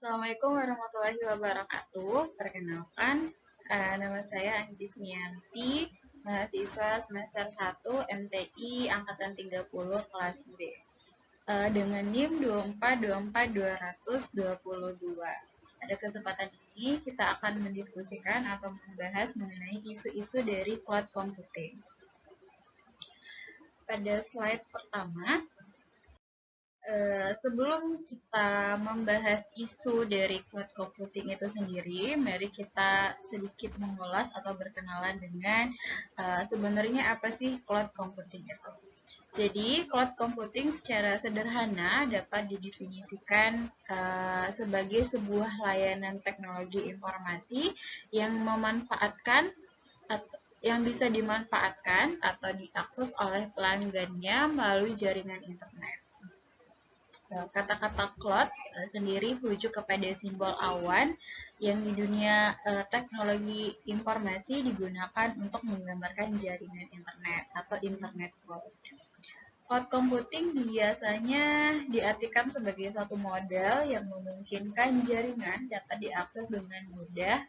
Assalamualaikum warahmatullahi wabarakatuh. Perkenalkan, nama saya Angismianti, mahasiswa semester 1 MTI Angkatan 30 kelas B. Dengan NIM 2424222. Pada kesempatan ini kita akan mendiskusikan atau membahas mengenai isu-isu dari cloud computing. Pada slide pertama, sebelum kita membahas isu dari cloud computing itu sendiri, mari kita sedikit mengulas atau berkenalan dengan sebenarnya apa sih cloud computing itu. Jadi, cloud computing secara sederhana dapat didefinisikan sebagai sebuah layanan teknologi informasi yang memanfaatkan atau yang bisa dimanfaatkan atau diakses oleh pelanggannya melalui jaringan internet. Kata-kata cloud sendiri merujuk kepada simbol awan yang di dunia teknologi informasi digunakan untuk menggambarkan jaringan internet atau internet cloud. Cloud computing biasanya diartikan sebagai suatu model yang memungkinkan jaringan dapat diakses dengan mudah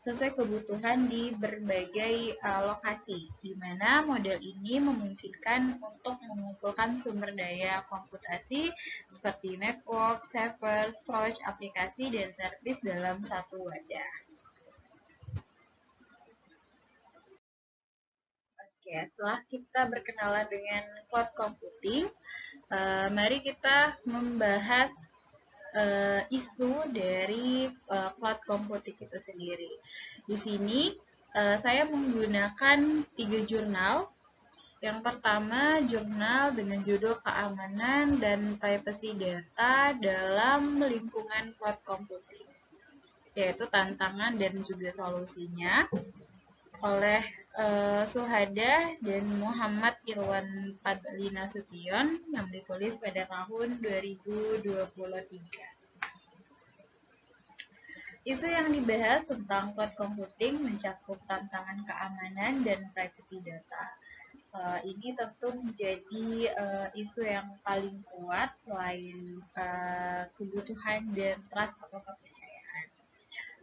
sesuai kebutuhan di berbagai lokasi, di mana model ini memungkinkan untuk mengumpulkan sumber daya komputasi seperti network, server, storage, aplikasi, dan servis dalam satu wadah. Oke, setelah kita berkenalan dengan cloud computing, mari kita membahas isu dari cloud computing itu sendiri. Di sini saya menggunakan 3 jurnal. Yang pertama, jurnal dengan judul Keamanan dan Privacy Data dalam Lingkungan Cloud Computing, yaitu tantangan dan juga solusinya, oleh Suhada dan Muhammad Irwan Padli Nasution yang ditulis pada tahun 2023. Isu yang dibahas tentang cloud computing mencakup tantangan keamanan dan privacy data. Ini tentu menjadi isu yang paling kuat selain kebutuhan dan trust atau kepercayaan.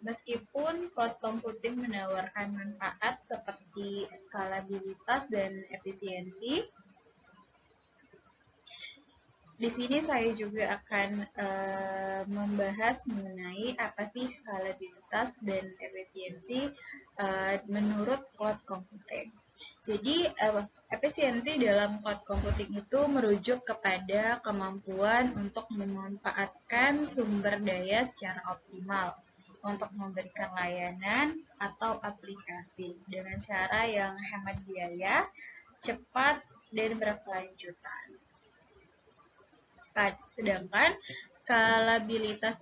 Meskipun cloud computing menawarkan manfaat seperti skalabilitas dan efisiensi, di sini saya juga akan membahas mengenai apa sih skalabilitas dan efisiensi menurut cloud computing. Jadi, efisiensi dalam cloud computing itu merujuk kepada kemampuan untuk memanfaatkan sumber daya secara optimal untuk memberikan layanan atau aplikasi dengan cara yang hemat biaya, cepat, dan berkelanjutan. Sedangkan skalabilitas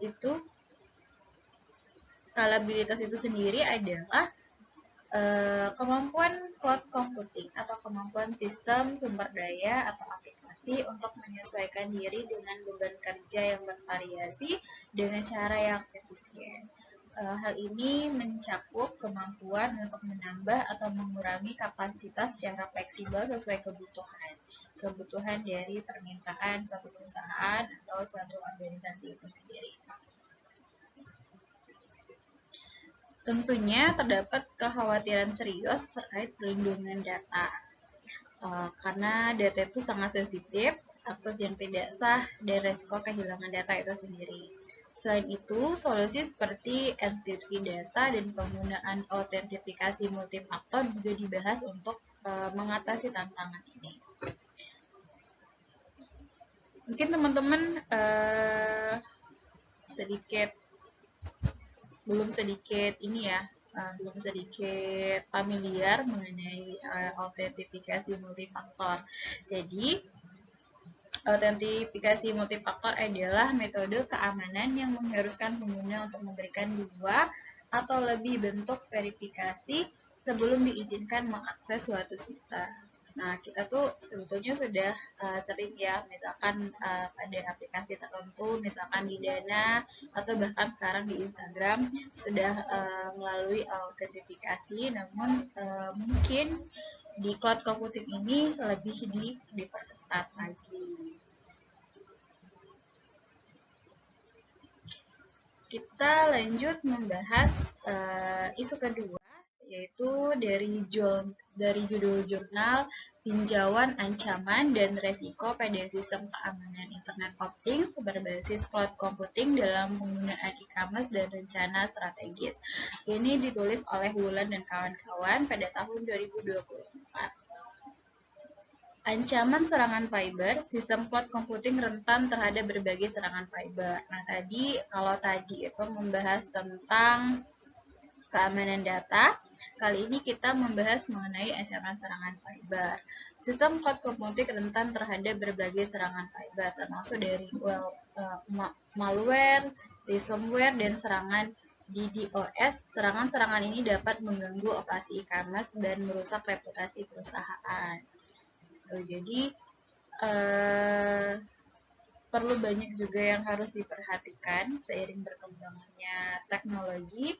itu sendiri adalah kemampuan cloud computing atau kemampuan sistem sumber daya atau aplikasi untuk menyesuaikan diri dengan beban kerja yang bervariasi dengan cara yang efisien. Hal ini mencakup kemampuan untuk menambah atau mengurangi kapasitas secara fleksibel sesuai kebutuhan dari permintaan suatu perusahaan atau suatu organisasi itu sendiri. Tentunya terdapat kekhawatiran serius terkait perlindungan data, karena data itu sangat sensitif, akses yang tidak sah, dan resiko kehilangan data itu sendiri. Selain itu, solusi seperti enkripsi data dan penggunaan autentifikasi multifaktor juga dibahas untuk mengatasi tantangan ini. Mungkin teman-teman belum sedikit familiar mengenai autentifikasi multifaktor. Jadi, autentifikasi multifaktor adalah metode keamanan yang mengharuskan pengguna untuk memberikan 2 atau lebih bentuk verifikasi sebelum diizinkan mengakses suatu sistem. Nah, kita tuh sebetulnya sudah sering ya, misalkan pada aplikasi tertentu, misalkan di Dana, atau bahkan sekarang di Instagram, sudah melalui autentifikasi, namun mungkin di cloud computing ini lebih diperketat lagi. Kita lanjut membahas isu kedua, yaitu dari judul jurnal Tinjauan Ancaman dan Resiko pada Sistem Keamanan Internet of Things berbasis cloud computing dalam penggunaan e-commerce dan rencana strategis. Ini ditulis oleh Wulan dan kawan-kawan pada tahun 2024. Ancaman serangan cyber, sistem cloud computing rentan terhadap berbagai serangan cyber. Nah, kalau tadi itu membahas tentang keamanan data, kali ini kita membahas mengenai ancaman serangan cyber. Sistem cloud computing rentan terhadap berbagai serangan cyber, termasuk dari malware, ransomware, dan serangan DDoS. Serangan-serangan ini dapat mengganggu operasi e-commerce dan merusak reputasi perusahaan. Jadi perlu banyak juga yang harus diperhatikan seiring berkembangnya teknologi.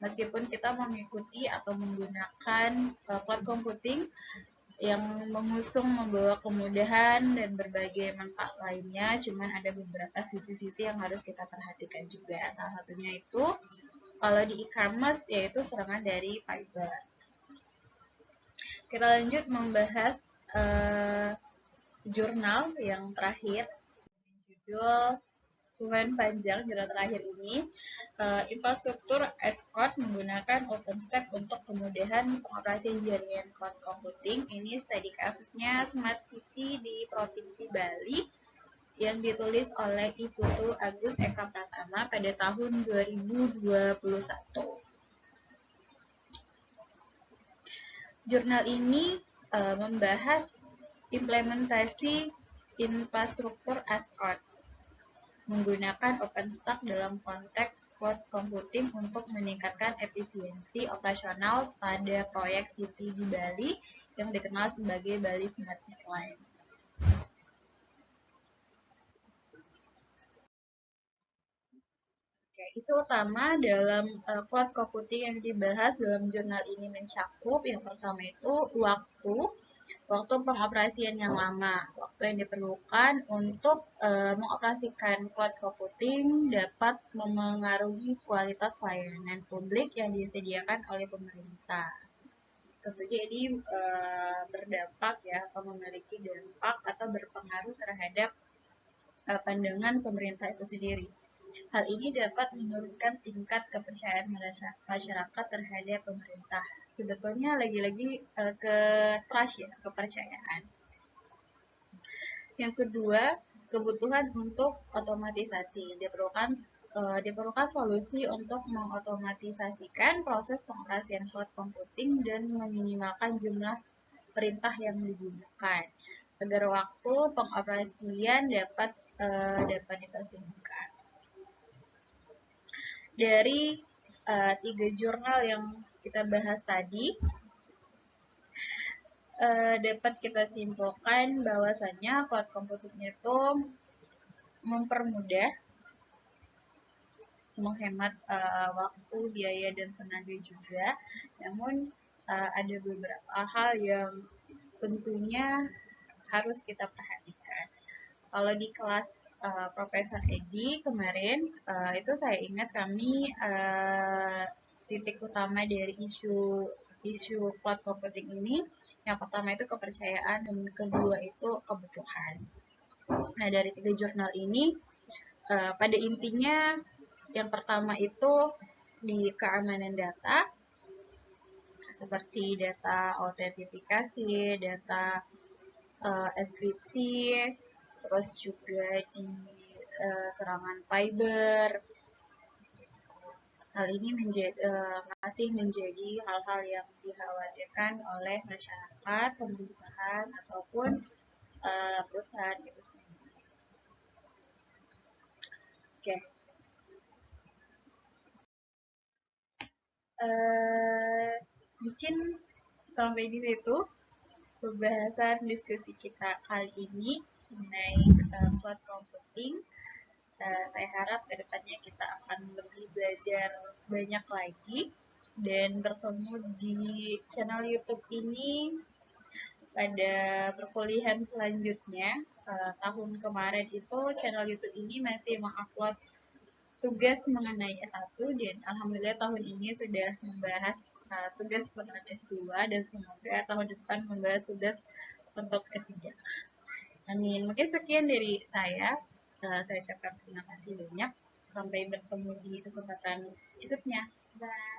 Meskipun kita mengikuti atau menggunakan cloud computing yang membawa kemudahan dan berbagai manfaat lainnya, cuman ada beberapa sisi-sisi yang harus kita perhatikan juga. Salah satunya itu kalau di e-commerce yaitu serangan dari cyber. Kita lanjut membahas jurnal yang terakhir, judul lumayan panjang jurnal terakhir ini. Infrastruktur as code menggunakan OpenStack untuk kemudahan pengoperasian jaringan cloud computing. Ini studi kasusnya Smart City di Provinsi Bali yang ditulis oleh Iputu Agus Eka Pratama pada tahun 2021. Jurnal ini membahas implementasi infrastruktur as code menggunakan OpenStack dalam konteks cloud computing untuk meningkatkan efisiensi operasional pada proyek City di Bali yang dikenal sebagai Bali Smart Island. Isu utama dalam cloud computing yang dibahas dalam jurnal ini mencakup yang pertama itu waktu pengoperasian yang lama. Waktu yang diperlukan untuk mengoperasikan cloud computing dapat memengaruhi kualitas layanan publik yang disediakan oleh pemerintah. Tentunya ini berdampak ya, atau memiliki dampak atau berpengaruh terhadap pandangan pemerintah itu sendiri. Hal ini dapat menurunkan tingkat kepercayaan masyarakat terhadap pemerintah. Sebetulnya lagi-lagi ke trust ya, kepercayaan. Yang kedua, kebutuhan untuk otomatisasi. Diperlukan solusi untuk mengotomatisasikan proses pengoperasian cloud computing dan meminimalkan jumlah perintah yang digunakan agar waktu pengoperasian dapat dipersingkat. Dari 3 jurnal yang kita bahas tadi, dapat kita simpulkan bahwasannya cloud computing itu mempermudah, menghemat waktu, biaya, dan tenaga juga. Namun ada beberapa hal yang tentunya harus kita perhatikan. Kalau di kelas Profesor Edi kemarin, itu saya ingat kami titik utama dari isu cloud computing ini, yang pertama itu kepercayaan dan kedua itu kebutuhan. Nah, dari 3 jurnal ini pada intinya yang pertama itu di keamanan data, seperti data autentifikasi, data enkripsi, terus juga di serangan cyber. Hal ini masih menjadi hal-hal yang dikhawatirkan oleh masyarakat, pemerintahan, ataupun perusahaan itu sendiri. Oke. Mungkin sampai di situ pembahasan diskusi kita kali ini mengenai cloud computing. Saya harap kedepannya kita akan lebih belajar banyak lagi dan bertemu di channel YouTube ini pada perkuliahan selanjutnya. Tahun kemarin itu channel YouTube ini masih mengupload tugas mengenai S1 dan alhamdulillah tahun ini sudah membahas tugas pengenai S2 dan semoga tahun depan membahas tugas untuk S3. Amin. Mungkin sekian dari saya. Saya ucapkan terima kasih banyak. Sampai bertemu di kesempatan berikutnya. Bye.